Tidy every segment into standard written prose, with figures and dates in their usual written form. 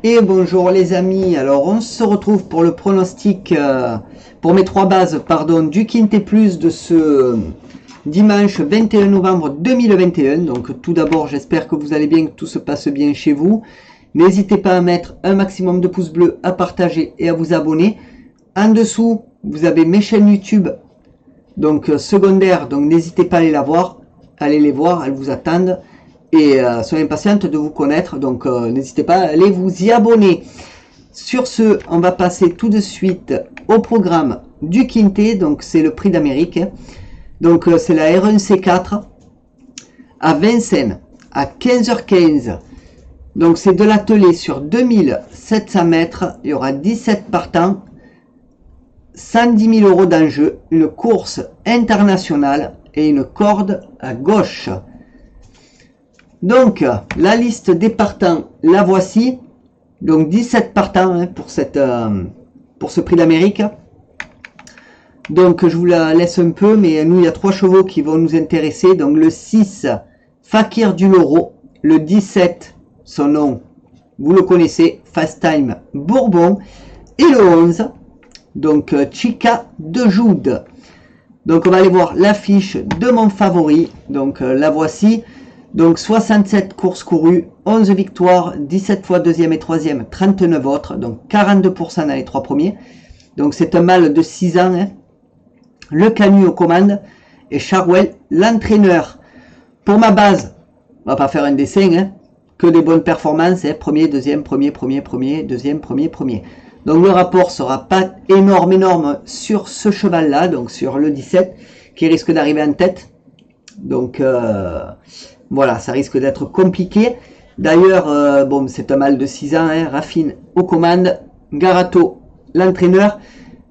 Et bonjour les amis, alors on se retrouve pour le pronostic, pour mes trois bases, pardon, du Quintet Plus de ce dimanche 21 novembre 2021. Donc tout d'abord, j'espère que vous allez bien, que tout se passe bien chez vous. N'hésitez pas à mettre un maximum de pouces bleus, à partager et à vous abonner. En dessous, vous avez mes chaînes YouTube, donc secondaires, donc n'hésitez pas à aller la voir, allez les voir, elles vous attendent. Et soyez impatiente de vous connaître, donc n'hésitez pas à aller vous y abonner. Sur ce, on va passer tout de suite au programme du Quintet, donc c'est le prix d'Amérique. Donc c'est la RNC4 à Vincennes à 15h15. Donc c'est de l'attelé sur 2700 mètres, il y aura 17 partants, 110 000 € d'enjeu, une course internationale et une corde à gauche. Donc, la liste des partants, la voici. Donc, 17 partants hein, pour ce prix d'Amérique. Donc, je vous la laisse un peu, mais nous, il y a 3 chevaux qui vont nous intéresser. Donc, le 6, Fakir du Loro. Le 17, son nom, vous le connaissez, Fast Time Bourbon. Et le 11, donc, Chica de Jude. Donc, on va aller voir l'affiche de mon favori. Donc, la voici. Donc 67 courses courues, 11 victoires, 17 fois deuxième et troisième, 39 autres, donc 42% dans les 3 premiers. Donc c'est un mâle de 6 ans, hein. Le Canu aux commandes et Charwell l'entraîneur. Pour ma base, on va pas faire un dessin, hein, que des bonnes performances, hein, premier, deuxième, premier, deuxième, premier. Donc le rapport sera pas énorme sur ce cheval là, donc sur le 17, qui risque d'arriver en tête. Donc voilà, ça risque d'être compliqué. D'ailleurs, bon, c'est un mâle de 6 ans, hein, Raffine aux commandes, Garato, l'entraîneur.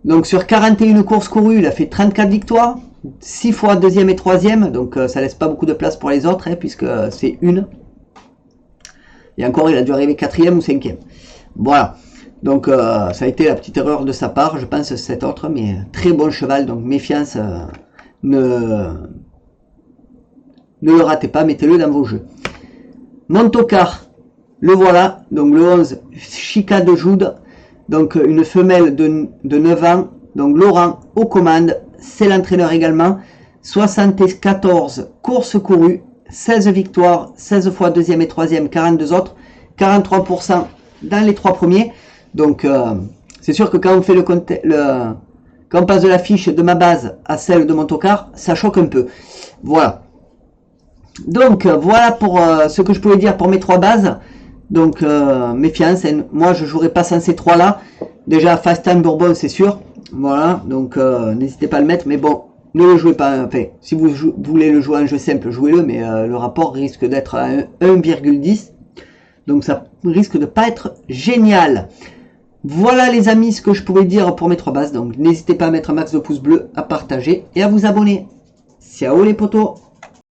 Donc sur 41 courses courues, il a fait 34 victoires, 6 fois deuxième et troisième, donc ça laisse pas beaucoup de place pour les autres, hein, puisque c'est une. Et encore, il a dû arriver 4e ou 5e. Voilà, donc ça a été la petite erreur de sa part, je pense, cet autre, mais très bon cheval, donc méfiance, ne le ratez pas, mettez-le dans vos jeux. Montocar, le voilà, donc le 11, Chica de Jude, donc une femelle de 9 ans, donc Laurent aux commandes, c'est l'entraîneur également, 74 courses courues, 16 victoires, 16 fois deuxième et troisième, 42 autres, 43% dans les 3 premiers, donc c'est sûr que quand on fait quand on passe de la fiche de ma base à celle de Montocar, ça choque un peu. Voilà. Donc voilà pour ce que je pouvais dire pour mes 3 bases. Donc méfiance, moi je jouerai pas sans ces 3 là. Déjà Fast Time Bourbon c'est sûr. Voilà, donc n'hésitez pas à le mettre, mais bon, ne le jouez pas. Enfin, si vous voulez le jouer en jeu simple, jouez-le, mais le rapport risque d'être à 1,10. Donc ça risque de pas être génial. Voilà les amis ce que je pouvais dire pour mes 3 bases. Donc n'hésitez pas à mettre un max de pouces bleus, à partager et à vous abonner. Ciao les potos.